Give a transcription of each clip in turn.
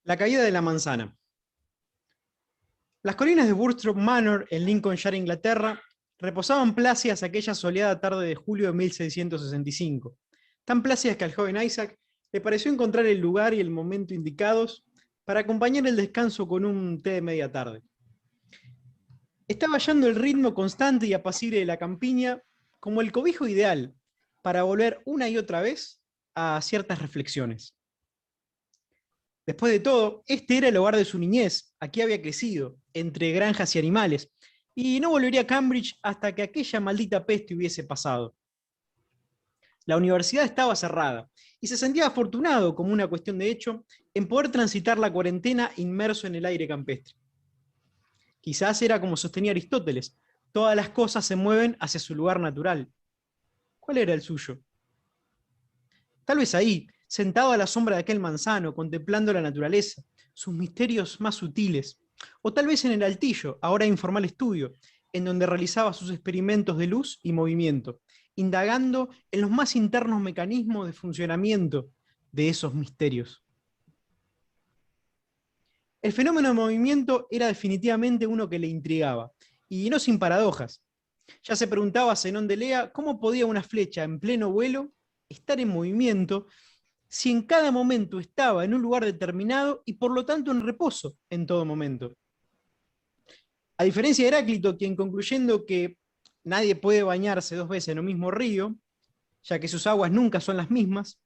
La caída de la manzana. Las colinas de Burstrop Manor, en Lincolnshire, Inglaterra, reposaban plácidas aquella soleada tarde de julio de 1665. Tan plácidas que al joven Isaac le pareció encontrar el lugar y el momento indicados para acompañar el descanso con un té de media tarde. Estaba hallando el ritmo constante y apacible de la campiña como el cobijo ideal para volver una y otra vez a ciertas reflexiones. Después de todo, este era el hogar de su niñez, aquí había crecido, entre granjas y animales, y no volvería a Cambridge hasta que aquella maldita peste hubiese pasado. La universidad estaba cerrada, y se sentía afortunado, como una cuestión de hecho, en poder transitar la cuarentena inmerso en el aire campestre. Quizás era como sostenía Aristóteles, todas las cosas se mueven hacia su lugar natural. ¿Cuál era el suyo? Tal vez ahí, sentado a la sombra de aquel manzano, contemplando la naturaleza, sus misterios más sutiles, o tal vez en el altillo, ahora informal estudio, en donde realizaba sus experimentos de luz y movimiento, indagando en los más internos mecanismos de funcionamiento de esos misterios. El fenómeno de movimiento era definitivamente uno que le intrigaba, y no sin paradojas. Ya se preguntaba Zenón de Lea cómo podía una flecha en pleno vuelo estar en movimiento si en cada momento estaba en un lugar determinado y por lo tanto en reposo en todo momento. A diferencia de Heráclito, quien concluyendo que nadie puede bañarse dos veces en un mismo río, ya que sus aguas nunca son las mismas,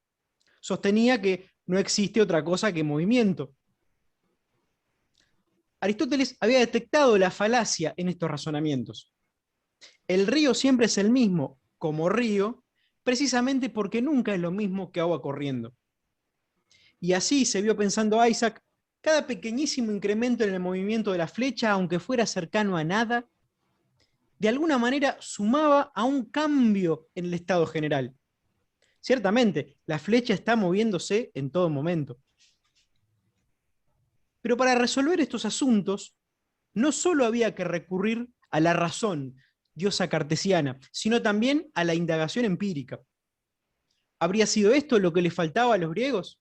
sostenía que no existe otra cosa que movimiento. Aristóteles había detectado la falacia en estos razonamientos. El río siempre es el mismo como río, precisamente porque nunca es lo mismo que agua corriendo. Y así se vio pensando Isaac, cada pequeñísimo incremento en el movimiento de la flecha, aunque fuera cercano a nada, de alguna manera sumaba a un cambio en el estado general. Ciertamente, la flecha está moviéndose en todo momento. Pero para resolver estos asuntos, no solo había que recurrir a la razón, diosa cartesiana, sino también a la indagación empírica. ¿Habría sido esto lo que le faltaba a los griegos?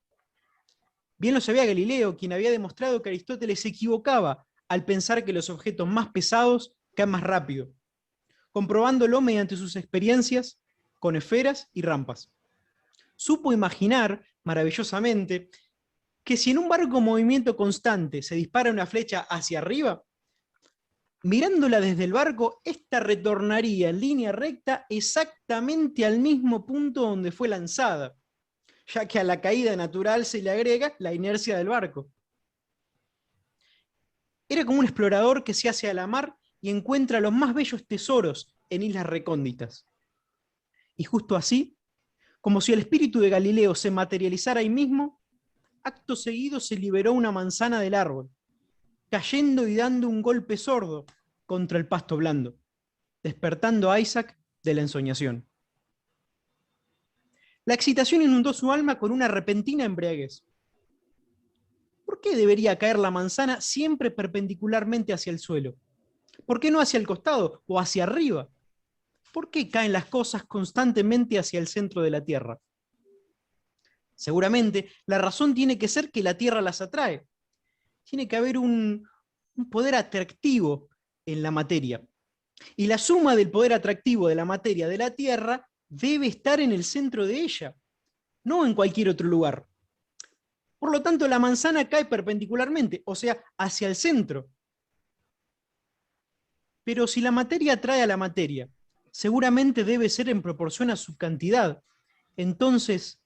Bien lo sabía Galileo, quien había demostrado que Aristóteles se equivocaba al pensar que los objetos más pesados caen más rápido, comprobándolo mediante sus experiencias con esferas y rampas. Supo imaginar, maravillosamente, que si en un barco en movimiento constante se dispara una flecha hacia arriba, mirándola desde el barco, esta retornaría en línea recta exactamente al mismo punto donde fue lanzada, ya que a la caída natural se le agrega la inercia del barco. Era como un explorador que se hace a la mar y encuentra los más bellos tesoros en islas recónditas. Y justo así, como si el espíritu de Galileo se materializara ahí mismo, acto seguido se liberó una manzana del árbol, cayendo y dando un golpe sordo contra el pasto blando, despertando a Isaac de la ensoñación. La excitación inundó su alma con una repentina embriaguez. ¿Por qué debería caer la manzana siempre perpendicularmente hacia el suelo? ¿Por qué no hacia el costado o hacia arriba? ¿Por qué caen las cosas constantemente hacia el centro de la Tierra? Seguramente la razón tiene que ser que la Tierra las atrae. Tiene que haber un poder atractivo en la materia. Y la suma del poder atractivo de la materia de la Tierra debe estar en el centro de ella, no en cualquier otro lugar. Por lo tanto, la manzana cae perpendicularmente, o sea, hacia el centro. Pero si la materia atrae a la materia, seguramente debe ser en proporción a su cantidad. Entonces,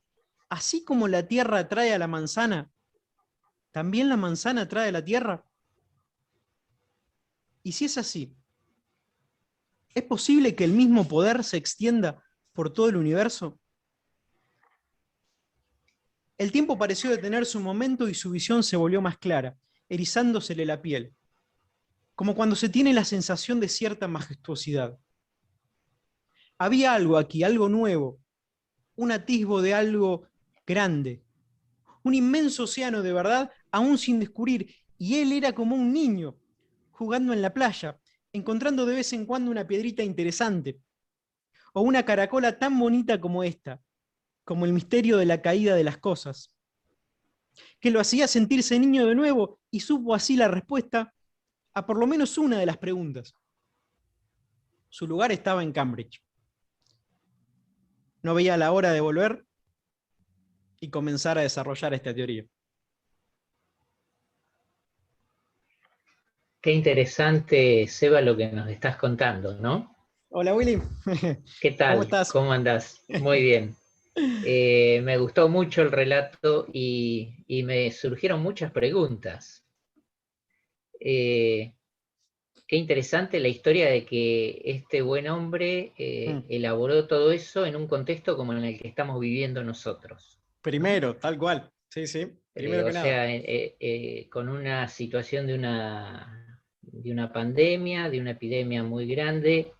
así como la Tierra atrae a la manzana, ¿también la manzana atrae a la Tierra? Y si es así, ¿es posible que el mismo poder se extienda por todo el universo? El tiempo pareció detener su momento y su visión se volvió más clara, erizándosele la piel, como cuando se tiene la sensación de cierta majestuosidad. Había algo aquí, algo nuevo, un atisbo de algo grande, un inmenso océano de verdad aún sin descubrir, y él era como un niño, jugando en la playa, encontrando de vez en cuando una piedrita interesante, o una caracola tan bonita como esta, como el misterio de la caída de las cosas. que lo hacía sentirse niño de nuevo y supo así la respuesta a por lo menos una de las preguntas. Su lugar estaba en Cambridge. No veía la hora de volver y comenzar a desarrollar esta teoría. Qué interesante, Seba, lo que nos estás contando, ¿no? Hola Willy, ¿Qué ¿cómo tal? estás? ¿Cómo andás? Muy bien. Me gustó mucho el relato y me surgieron muchas preguntas. Eh, Qué interesante la historia de que este buen hombre elaboró todo eso en un contexto como en el que estamos viviendo nosotros, ¿no? Primero, tal cual. Sí, sí, primero O que nada. sea, con una situación de una pandemia, de una epidemia muy grande,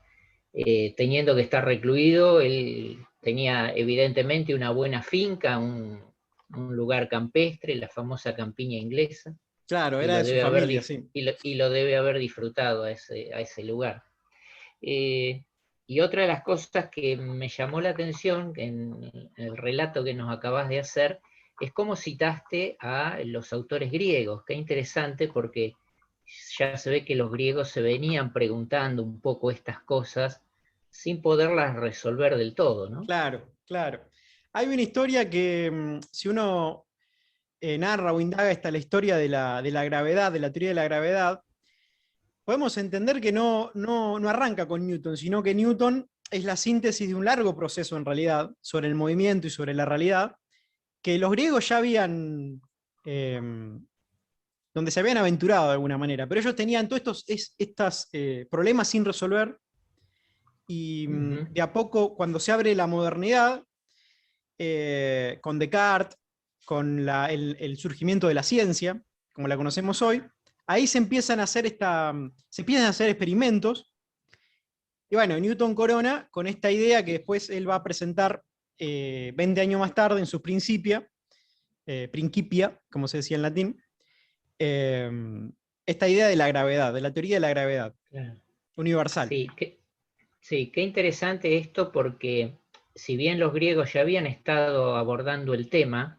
teniendo que estar recluido, él tenía evidentemente una buena finca, un lugar campestre, la famosa campiña inglesa, Claro, y era lo de su debe haber, familia, sí. y lo debe haber disfrutado a ese lugar. Eh, y otra de las cosas que me llamó la atención en el relato que nos acabas de hacer es cómo citaste a los autores griegos. Qué interesante, porque ya se ve que los griegos se venían preguntando un poco estas cosas sin poderlas resolver del todo, ¿no? Claro, claro. Hay una historia que, si uno narra o indaga la historia de la gravedad, de la teoría de la gravedad, podemos entender que no arranca con Newton, sino que Newton es la síntesis de un largo proceso en realidad sobre el movimiento y sobre la realidad, que los griegos ya habían, eh, donde se habían aventurado de alguna manera, pero ellos tenían todos estos problemas sin resolver y Ujú. de a poco, cuando se abre la modernidad, con Descartes, con el surgimiento de la ciencia, como la conocemos hoy, ahí se empiezan a hacer, se empiezan a hacer experimentos. Y bueno, Newton corona con esta idea que después él va a presentar 20 años más tarde en su Principia, como se decía en latín, eh, esta idea de la gravedad, de la teoría de la gravedad Claro. universal. Sí, sí, qué interesante esto, porque si bien los griegos ya habían estado abordando el tema,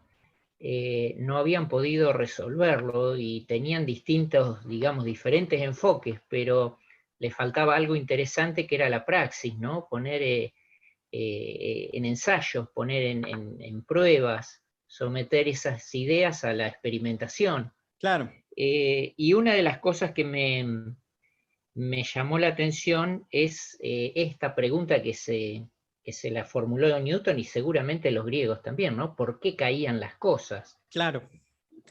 no habían podido resolverlo y tenían distintos, digamos, diferentes enfoques, pero les faltaba algo interesante que era la praxis, ¿no? Poner en ensayos, poner en pruebas, someter esas ideas a la experimentación. Claro, Y una de las cosas que me llamó la atención es esta pregunta que se la formuló Newton y seguramente los griegos también, ¿no? ¿Por qué caían las cosas? claro,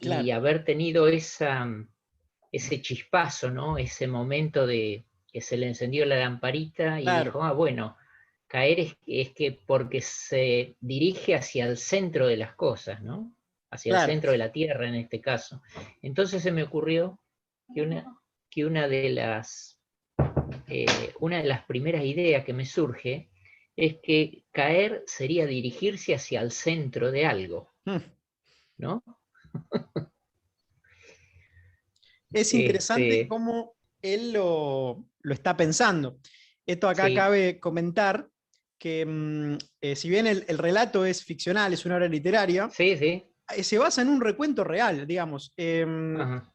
Y claro, haber tenido ese chispazo, ¿no? Ese momento de que se le encendió la lamparita y claro, dijo, ah, bueno, caer es que porque se dirige hacia el centro de las cosas, ¿no? Hacia el claro. centro de la Tierra en este caso. Entonces se me ocurrió que una una de las primeras ideas que me surge es que caer sería dirigirse hacia el centro de algo, Mm. ¿no? Es interesante Este, cómo él lo está pensando. Esto acá sí, cabe comentar que si bien el relato es ficcional, es una obra literaria, sí, sí. se basa en un recuento real, digamos. Ajá.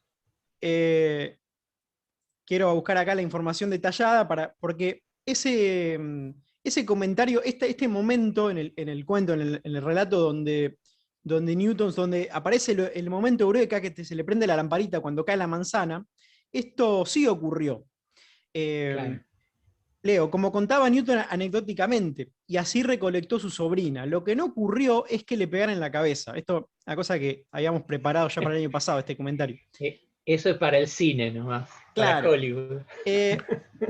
Eh, quiero buscar acá la información detallada porque ese comentario, este momento en el cuento, en el relato donde aparece el momento eureka que se le prende la lamparita cuando cae la manzana, esto sí ocurrió. Eh, Claro. Leo, como contaba Newton anecdóticamente, y así recolectó su sobrina. Lo que no ocurrió es que le pegaran en la cabeza. Esto es una cosa que habíamos preparado ya para el año pasado, este comentario. Eso es para el cine nomás, para Claro. Hollywood. Eh,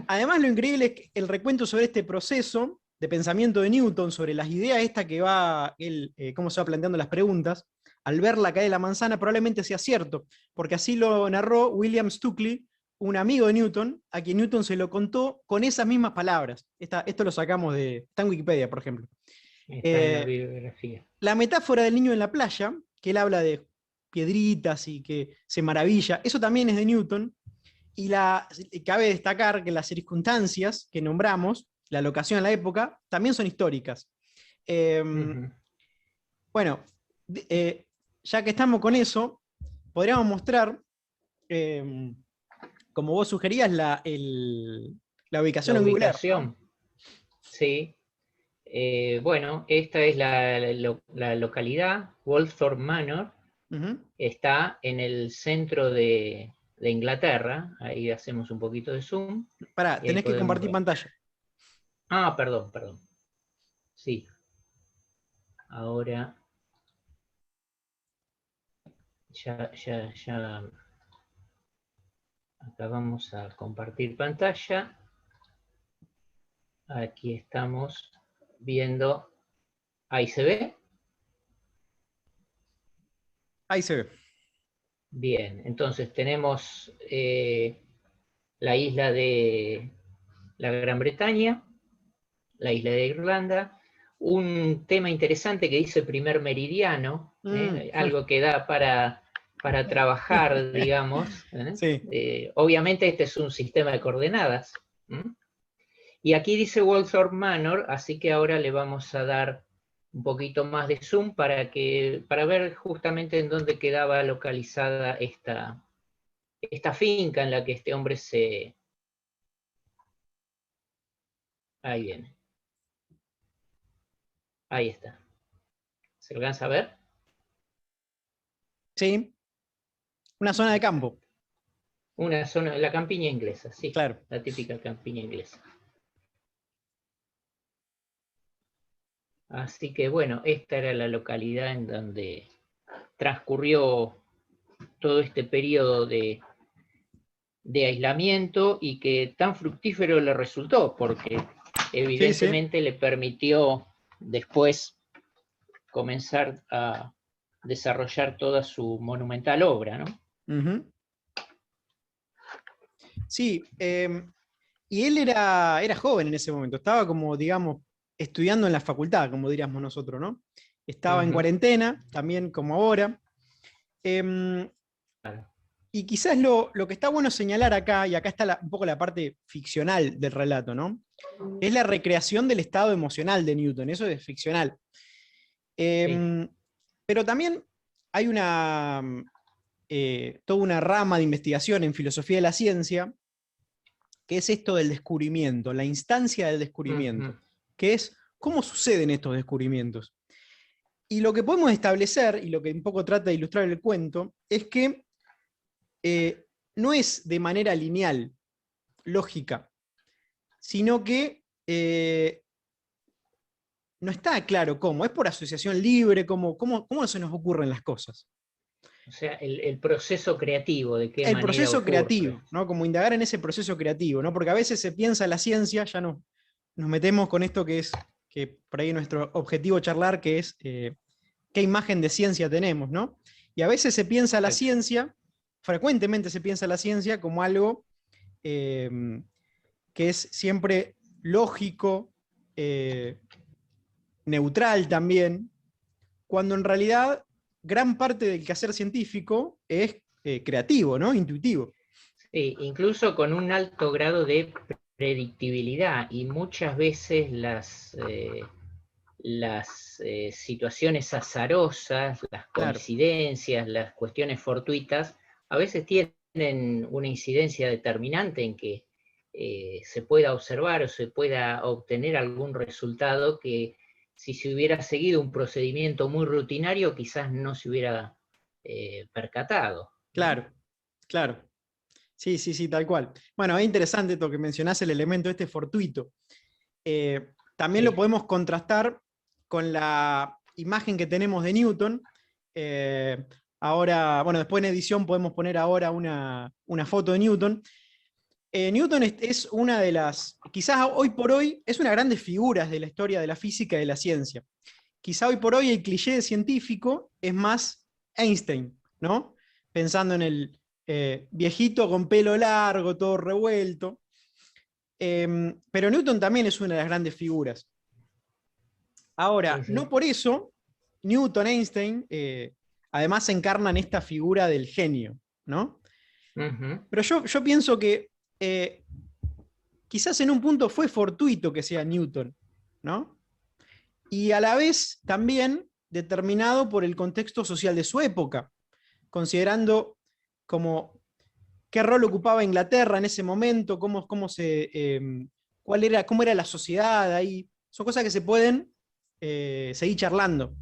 Además, lo increíble es que el recuento sobre este proceso de pensamiento de Newton, sobre las ideas esta que va, él, cómo se va planteando las preguntas, al ver la caída de la manzana, probablemente sea cierto, porque así lo narró William Stukeley, un amigo de Newton, a quien Newton se lo contó con esas mismas palabras. Esto lo sacamos está en Wikipedia, por ejemplo. Está en la Eh, bibliografía. la metáfora del niño en la playa, que él habla de piedritas y que se maravilla, eso también es de Newton, y cabe destacar que las circunstancias que nombramos, la locación en la época, también son históricas. Eh, Ujú. bueno, ya que estamos con eso, podríamos mostrar, como vos sugerías, la ubicación La en Google Earth, ¿no? ubicación, sí. Bueno, esta es la localidad, Walthorpe Manor, Ujú. está en el centro de Inglaterra. Ahí hacemos un poquito de zoom Pará, y ahí tenés que podemos compartir ver. pantalla. Ah, perdón. Sí, ahora ya acá vamos a compartir pantalla. Aquí estamos viendo. Ahí se ve. Ahí se ve. Bien, entonces tenemos la isla de la Gran Bretaña, la isla de Irlanda, un tema interesante que dice primer meridiano, algo que da para trabajar, digamos. Sí. Obviamente este es un sistema de coordenadas. Y aquí dice Walthorpe Manor, así que ahora le vamos a dar un poquito más de zoom para ver justamente en dónde quedaba localizada esta finca en la que este hombre se... Ahí viene. Ahí está. ¿Se alcanza a ver? Sí. Una zona de campo. Una zona, la campiña inglesa, sí, Claro. la típica campiña inglesa. Así que bueno, esta era la localidad en donde transcurrió todo este periodo de aislamiento y que tan fructífero le resultó, porque Sí, sí. evidentemente le permitió después comenzar a desarrollar toda su monumental obra, ¿no? Ujú. Sí. Y él era joven en ese momento. Estaba como, digamos, estudiando en la facultad, como diríamos nosotros, ¿no? Estaba en cuarentena, también como ahora. Em, Claro. y quizás lo que está bueno señalar acá, y acá está un poco la parte ficcional del relato, ¿no? Es la recreación del estado emocional de Newton, eso es ficcional. Sí. Pero también hay toda una rama de investigación en filosofía de la ciencia, que es esto del descubrimiento, la instancia del descubrimiento, que es cómo suceden estos descubrimientos. Y lo que podemos establecer, y lo que un poco trata de ilustrar el cuento, es que no es de manera lineal, lógica, sino que no está claro cómo, es por asociación libre, cómo se nos ocurren las cosas. O sea, el proceso creativo, de qué El manera proceso ocurre. creativo, ¿no? Como indagar en ese proceso creativo, ¿no? Porque a veces se piensa la ciencia, ya no, nos metemos con esto que por ahí nuestro objetivo charlar, que es qué imagen de ciencia tenemos, ¿no? Y a veces se piensa la Exacto. ciencia, frecuentemente se piensa la ciencia como algo eh, que es siempre lógico, eh, neutral también, cuando en realidad gran parte del quehacer científico es creativo, ¿no? Intuitivo. Sí, incluso con un alto grado de predictibilidad y muchas veces las situaciones azarosas, las Claro, coincidencias, las cuestiones fortuitas, a veces tienen una incidencia determinante en que se pueda observar o se pueda obtener algún resultado que si se hubiera seguido un procedimiento muy rutinario quizás no se hubiera percatado, ¿no? claro, claro. Sí, sí, sí, tal cual. Bueno, es interesante esto que mencionás, el elemento este fortuito. También lo Sí. podemos contrastar con la imagen que tenemos de Newton. Eh, Ahora, bueno, después en edición podemos poner ahora una foto de Newton. Newton es una de las, quizás hoy por hoy, es una de las grandes figuras de la historia de la física y de la ciencia. Quizá hoy por hoy el cliché científico es más Einstein, ¿no? Pensando en el viejito con pelo largo, todo revuelto. Pero Newton también es una de las grandes figuras. Ahora, Sí, no sí. por eso Newton, Einstein, además encarnan esta figura del genio, ¿no? Ujú. Pero yo pienso que eh, quizás en un punto fue fortuito que sea Newton, ¿no? Y a la vez también determinado por el contexto social de su época, considerando como qué rol ocupaba Inglaterra en ese momento, cómo era la sociedad ahí. Son cosas que se pueden seguir charlando.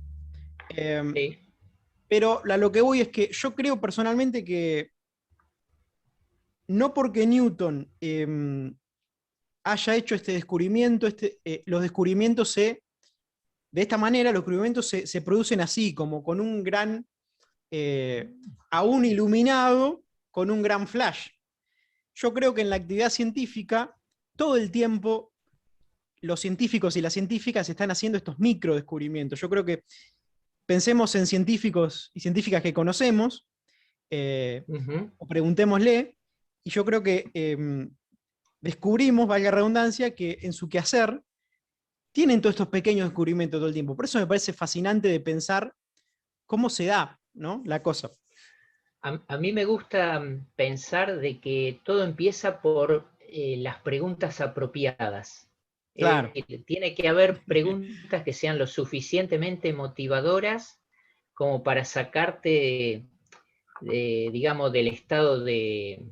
Sí. Pero a lo que voy es que yo creo personalmente que no porque Newton haya hecho este descubrimiento, los descubrimientos de esta manera, los descubrimientos se producen así, como con un gran, aún iluminado, con un gran flash. Yo creo que en la actividad científica, todo el tiempo, los científicos y las científicas están haciendo estos micro descubrimientos. Yo creo que pensemos en científicos y científicas que conocemos, o preguntémosle, y yo creo que descubrimos, valga la redundancia, que en su quehacer tienen todos estos pequeños descubrimientos todo el tiempo. Por eso me parece fascinante de pensar cómo se da, ¿no?, la cosa. A mí me gusta pensar de que todo empieza por las preguntas apropiadas. Claro. Tiene que haber preguntas que sean lo suficientemente motivadoras como para sacarte, digamos, del estado de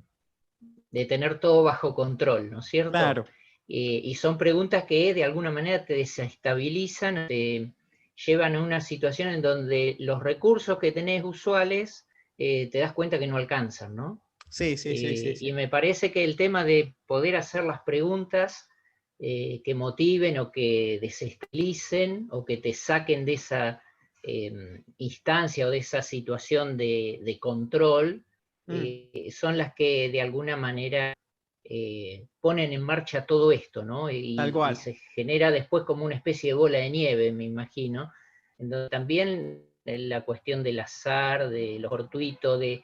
tener todo bajo control, ¿no es cierto? Claro. Y son preguntas que de alguna manera te desestabilizan, te llevan a una situación en donde los recursos que tenés usuales te das cuenta que no alcanzan, ¿no? Sí, sí, sí, sí, sí. Y me parece que el tema de poder hacer las preguntas que motiven o que desestabilicen o que te saquen de esa instancia o de esa situación de control, son las que de alguna manera ponen en marcha todo esto, ¿no? Tal Y cual. se genera después como una especie de bola de nieve, me imagino, en donde también la cuestión del azar, de lo fortuito, de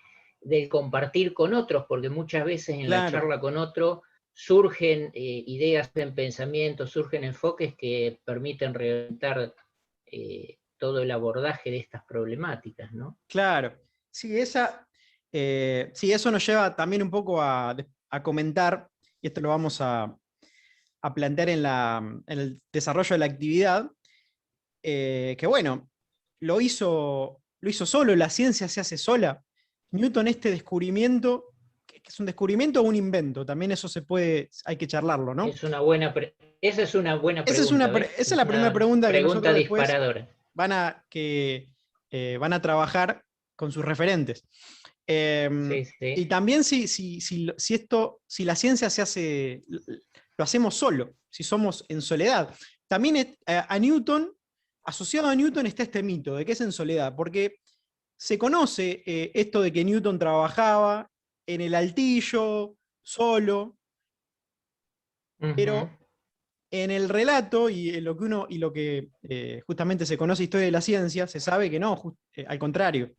compartir con otros, porque muchas veces en la Claro. charla con otro surgen ideas, en pensamientos, surgen enfoques que permiten reorientar todo el abordaje de estas problemáticas, ¿no? Claro. Sí, sí, eso nos lleva también un poco a comentar, y esto lo vamos a plantear en el desarrollo de la actividad, que bueno, lo hizo solo, la ciencia se hace sola. Newton, este descubrimiento, que es un descubrimiento o un invento, también eso hay que charlarlo, ¿no? Esa es una buena Esa pregunta, esa es ¿ves? la primera Una pregunta que pregunta nosotros después disparadora. que, van a trabajar con sus referentes. Sí, sí. Y también si la ciencia lo hacemos solo, si somos en soledad. También a Newton, asociado a Newton está este mito de que es en soledad, porque se conoce esto de que Newton trabajaba en el altillo, solo, Ujú. pero en el relato y en lo que justamente se conoce historia de la ciencia, se sabe que no, al contrario.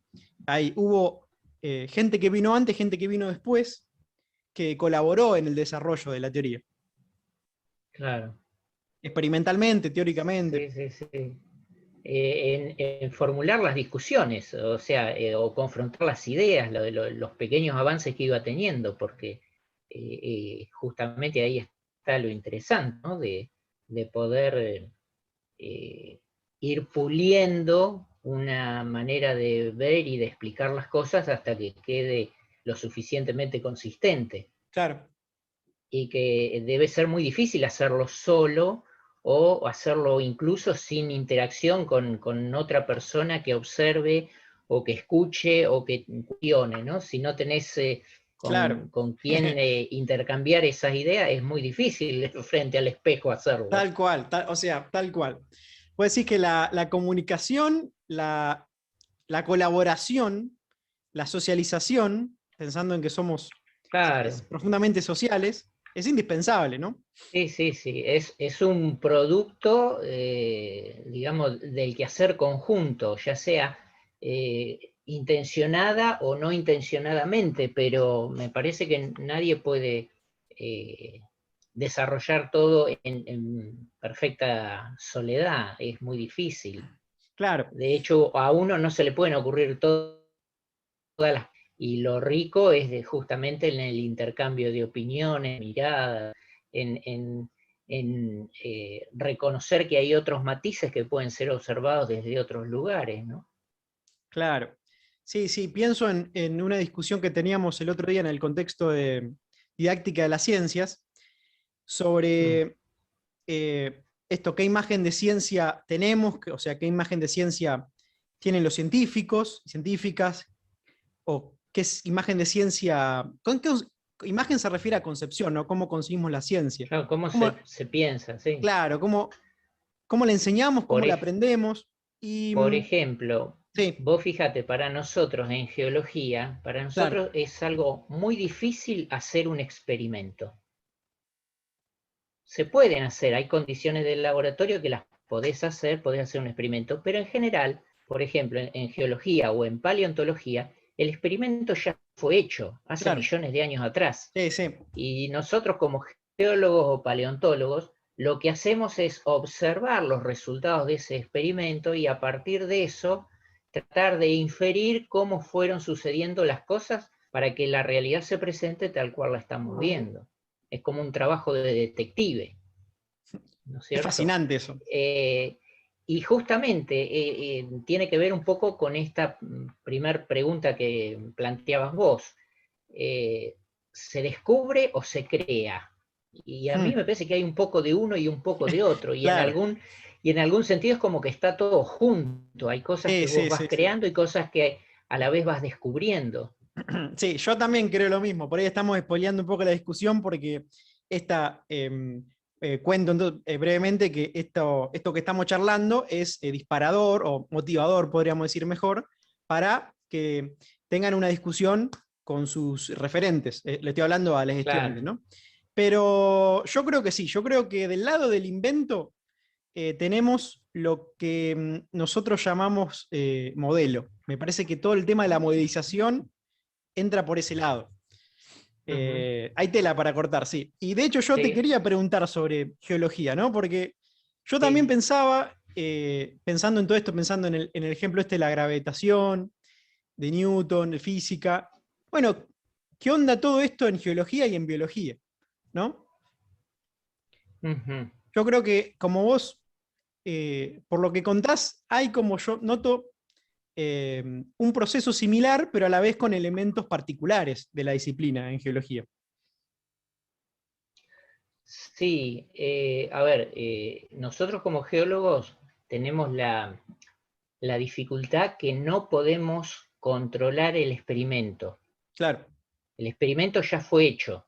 Hubo gente que vino antes, gente que vino después, que colaboró en el desarrollo de la teoría. Claro. Experimentalmente, teóricamente. Sí, sí, sí. En formular las discusiones, o sea, o confrontar las ideas, los pequeños avances que iba teniendo, porque justamente ahí está lo interesante, ¿no? De poder ir puliendo una manera de ver y de explicar las cosas hasta que quede lo suficientemente consistente. Claro. Y que debe ser muy difícil hacerlo solo o hacerlo incluso sin interacción con otra persona que observe o que escuche o que cuestione, ¿no? Si no tenés Claro. con quién intercambiar esas ideas, es muy difícil frente al espejo hacerlo. Tal cual, o sea, tal cual. Puedo decir que la comunicación, la colaboración, la socialización, pensando en que somos seres Claro, profundamente sociales, es indispensable, ¿no? sí, sí, sí, es un producto, digamos, del quehacer conjunto, ya sea intencionada o no intencionadamente, pero me parece que nadie puede eh, desarrollar todo en perfecta soledad, es muy difícil. Claro, De hecho, a uno no se le pueden ocurrir todas las... Y lo rico es justamente en el intercambio de opiniones, miradas, en reconocer que hay otros matices que pueden ser observados desde otros lugares, ¿no? Claro. Sí, sí, pienso en una discusión que teníamos el otro día en el contexto de didáctica de las ciencias, sobre esto, qué imagen de ciencia tenemos, o sea, qué imagen de ciencia tienen los científicos, científicas, o qué imagen de ciencia, ¿con qué imagen se refiere a concepción, ¿no? ¿Cómo concebimos la ciencia? Claro, ¿cómo ¿Cómo, se piensa? Sí. claro, cómo la enseñamos, cómo Por, la ej- aprendemos? Y por ejemplo, sí, vos fíjate, para nosotros en geología, para claro, nosotros es algo muy difícil hacer un experimento. Se pueden hacer, hay condiciones del laboratorio que las podés hacer un experimento, pero en general, por ejemplo, en geología o en paleontología, el experimento ya fue hecho hace claro, millones de años atrás. sí, sí, Y nosotros como geólogos o paleontólogos, lo que hacemos es observar los resultados de ese experimento y a partir de eso tratar de inferir cómo fueron sucediendo las cosas para que la realidad se presente tal cual la estamos viendo. Es como un trabajo de detective, ¿no es es cierto? fascinante eso. Eh, y justamente tiene que ver un poco con esta primer pregunta que planteabas vos. Eh, ¿Se descubre o se crea? Y a mí Hmm, me parece que hay un poco de uno y un poco de otro, claro, y en algún sentido es como que está todo junto. Hay cosas sí, que vos sí, vas sí, sí. creando y cosas que a la vez vas descubriendo. Sí, yo también creo lo mismo. Por ahí estamos espoleando un poco la discusión porque cuento entonces, brevemente que esto que estamos charlando es disparador o motivador, podríamos decir mejor, para que tengan una discusión con sus referentes. Le estoy hablando a los estudiantes, Claro. ¿no? Pero yo creo que sí, yo creo que del lado del invento tenemos lo que nosotros llamamos modelo. Me parece que todo el tema de la modelización entra por ese lado. Ujú. Hay tela para cortar, sí. Y de hecho yo te Sí, quería preguntar sobre geología, ¿no? Porque yo también sí. pensaba, pensando en todo esto, pensando en el ejemplo este de la gravitación, de Newton, de física. Bueno, ¿qué onda todo esto en geología y en biología? ¿No? Ujú. Yo creo que como vos, por lo que contás, hay como yo noto un proceso similar, pero a la vez con elementos particulares de la disciplina en geología. Sí, a ver, nosotros como geólogos tenemos la dificultad que no podemos controlar el experimento. Claro, El experimento ya fue hecho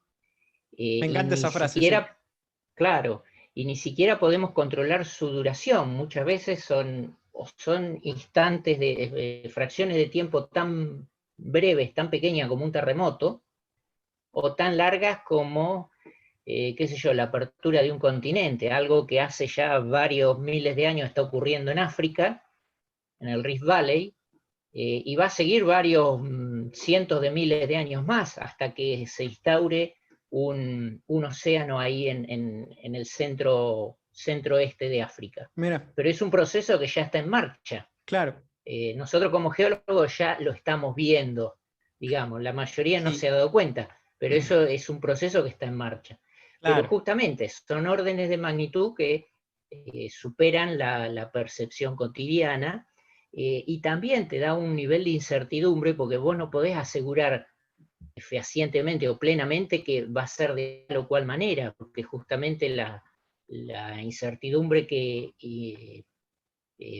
me y encanta ni esa frase, sí. siquiera, claro, y ni siquiera podemos controlar su duración. Muchas veces son instantes de fracciones de tiempo tan breves, tan pequeñas como un terremoto, o tan largas como qué sé yo, la apertura de un continente, algo que hace ya varios miles de años está ocurriendo en África, en el Rift Valley, y va a seguir varios cientos de miles de años más hasta que se instaure un océano ahí en el centro-este de África. Mira, Pero es un proceso que ya está en marcha. claro. Nosotros como geólogos ya lo estamos viendo, digamos, la mayoría no se Sí, ha dado cuenta, pero eso es un proceso que está en marcha. Pero claro, justamente son órdenes de magnitud que superan la percepción cotidiana y también te da un nivel de incertidumbre porque vos no podés asegurar fehacientemente o plenamente que va a ser de tal o cual manera, porque justamente la incertidumbre que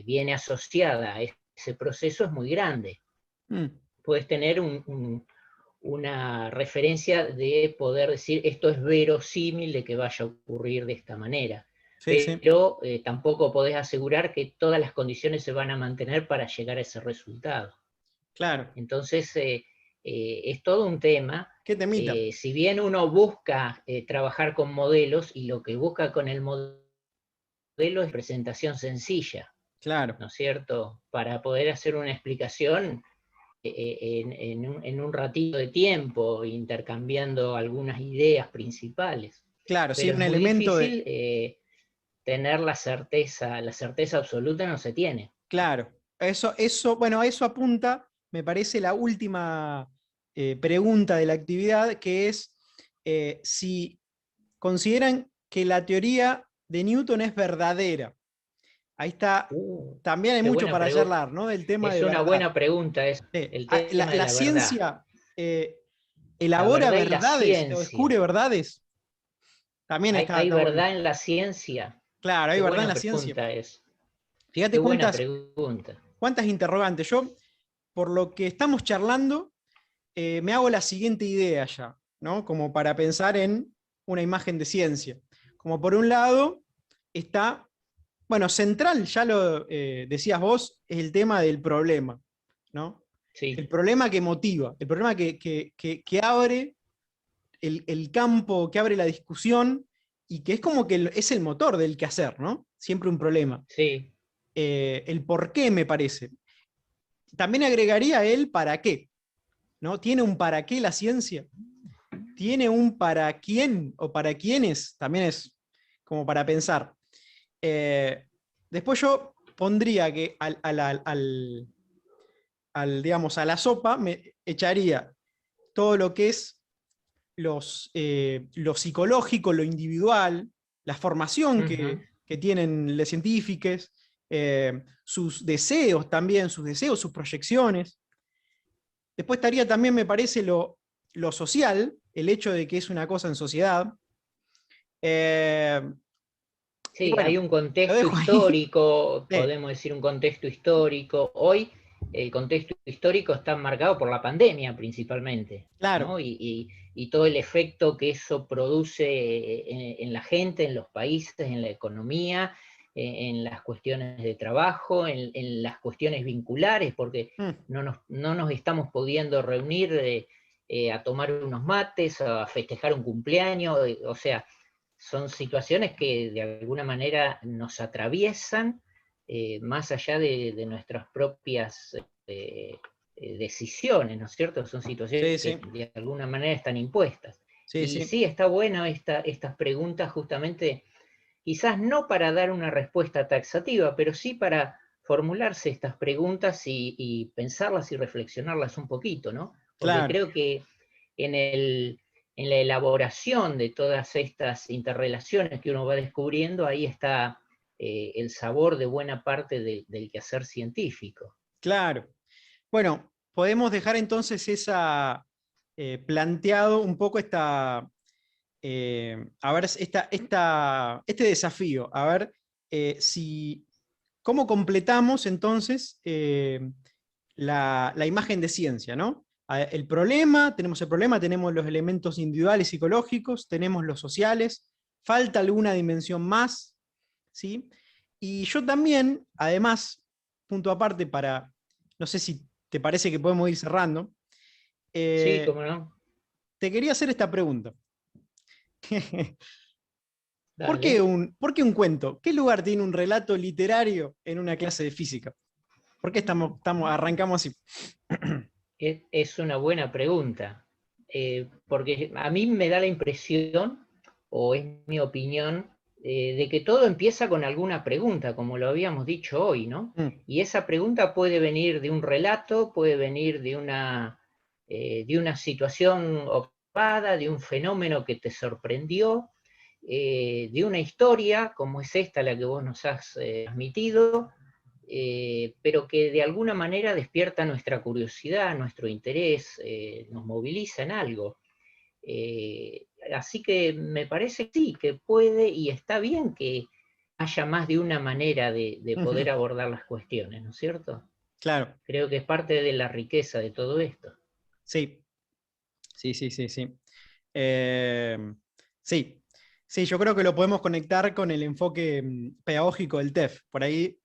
viene asociada a ese proceso es muy grande. mm, Puedes tener una referencia de poder decir esto es verosímil de que vaya a ocurrir de esta manera, sí, sí, pero tampoco podés asegurar que todas las condiciones se van a mantener para llegar a ese resultado. claro. Entonces, es todo un tema. ¿Qué temita? Si bien uno busca trabajar con modelos y lo que busca con el modelo es presentación sencilla, Claro, ¿no es cierto? Para poder hacer una explicación en un ratito de tiempo, intercambiando algunas ideas principales. claro, sí, Pero un es muy elemento de, difícil tener la certeza absoluta no se tiene. claro, bueno, eso apunta, me parece, la última pregunta de la actividad, que es si consideran que la teoría de Newton es verdadera? Ahí está, también hay Qué mucho buena para pregunta. charlar, ¿no? Del tema Es de una verdad. buena pregunta, es el tema de La la verdad. ciencia La elabora verdad y la verdades, o descubre ciencia. verdades. También ¿Hay está bueno. verdad en la ciencia? Claro, hay Qué verdad en buena la ciencia. pregunta es. Fíjate Qué buena pregunta. cuántas interrogantes. Yo, por lo que estamos charlando, me hago la siguiente idea ya, ¿no? Como para pensar en una imagen de ciencia. Como por un lado está, bueno, central, ya lo decías vos, es el tema del problema, ¿no? El Sí, problema que motiva, el problema que abre el campo, que abre la discusión y que es como que es el motor del quehacer, ¿no? Siempre un problema. sí. El por qué me parece. También agregaría el para qué, ¿no? ¿Tiene un para qué la ciencia? ¿Tiene un para quién o para quiénes? También es como para pensar. Eh, Después yo pondría que digamos, a la sopa me echaría todo lo que es lo psicológico, lo individual, la formación Ujú. que tienen los científicos, sus deseos también, sus deseos, sus proyecciones. Después estaría también, me parece, lo social, el hecho de que es una cosa en sociedad. Eh, y Sí, hay bueno, un lo contexto dejo ahí. histórico, Sí, podemos decir un contexto histórico. Hoy el contexto histórico está marcado por la pandemia principalmente, claro. ¿no? Y todo el efecto que eso produce en la gente, en los países, en la economía, en las cuestiones de trabajo, en las cuestiones vinculares, porque Mm, no nos estamos pudiendo reunir a tomar unos mates, a festejar un cumpleaños, o sea son situaciones que de alguna manera nos atraviesan más allá de nuestras propias decisiones, ¿no es cierto? Son sí, situaciones que sí, de alguna manera están impuestas. sí, Y sí. sí, está bueno estas preguntas justamente, quizás no para dar una respuesta taxativa, pero sí para formularse estas preguntas y pensarlas y reflexionarlas un poquito, ¿no? Porque Claro. creo que en en la elaboración de todas estas interrelaciones que uno va descubriendo, ahí está el sabor de buena parte del quehacer científico. Claro. Bueno, podemos dejar entonces planteado un poco a ver, este desafío, a ver cómo completamos entonces la imagen de ciencia, ¿no? Tenemos el problema, tenemos los elementos individuales psicológicos, tenemos los sociales, falta alguna dimensión más, ¿sí? Y yo también, además, punto aparte no sé si te parece que podemos ir cerrando, Sí, eh, cómo no. te quería hacer esta pregunta. Dale. Por qué un cuento? ¿Qué lugar tiene un relato literario en una clase de física? ¿Por qué arrancamos así? Es una buena pregunta, porque a mí me da la impresión, o es mi opinión, de que todo empieza con alguna pregunta, como lo habíamos dicho hoy, ¿no? Mm, Y esa pregunta puede venir de un relato, puede venir de una situación observada, de un fenómeno que te sorprendió, de una historia como es esta la que vos nos has transmitido, pero que de alguna manera despierta nuestra curiosidad, nuestro interés, nos moviliza en algo. Eh, Así que me parece que sí, que puede y está bien que haya más de una manera de ujú, poder abordar las cuestiones, ¿no es cierto? claro, Creo que es parte de la riqueza de todo esto. sí, sí, sí, sí, sí. Eh, sí, sí, yo creo que lo podemos conectar con el enfoque pedagógico del TEF. Por ahí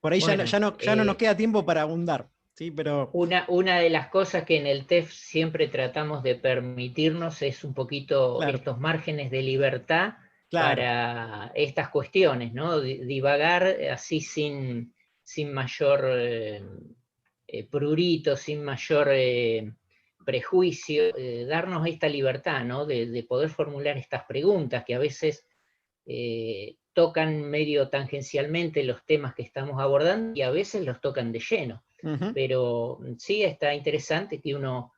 Bueno, ya no nos queda tiempo para abundar, ¿sí? Pero, una de las cosas que en el TEF siempre tratamos de permitirnos es un poquito claro, estos márgenes de libertad claro. para estas cuestiones, ¿no? Divagar así sin mayor prurito, sin mayor prejuicio, darnos esta libertad, ¿no? De poder formular estas preguntas que a veces tocan medio tangencialmente los temas que estamos abordando y a veces los tocan de lleno. Ujú, Pero sí está interesante que uno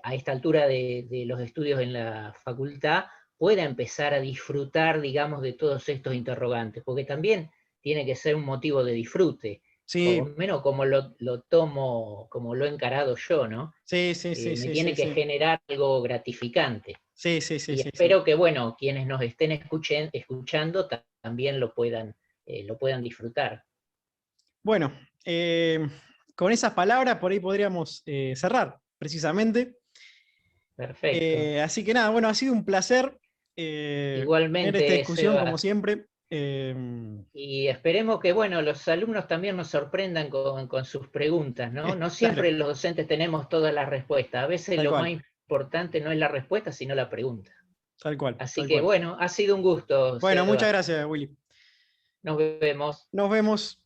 a esta altura de los estudios en la facultad pueda empezar a disfrutar, digamos, de todos estos interrogantes, porque también tiene que ser un motivo de disfrute, por lo Sí, menos como lo tomo, como lo he encarado yo, ¿no? sí, sí, sí, Me sí, tiene sí, que sí. generar algo gratificante. Sí, sí, sí, Y sí, sí. espero que, bueno, quienes nos estén escuchando también lo puedan disfrutar. Bueno, con esas palabras por ahí podríamos cerrar, precisamente. Perfecto. Así que nada, bueno, ha sido un placer tener esta Igualmente, discusión como Sebas, siempre. y esperemos que, bueno, los alumnos también nos sorprendan con sus preguntas, ¿no? No Claro, siempre los docentes tenemos todas las respuestas. A veces tal lo más cual, importante no es la respuesta, sino la pregunta. tal cual, Así tal que, cual. bueno, ha sido un gusto, Bueno, muchas Sebas. gracias, Willy. Nos vemos. Nos vemos.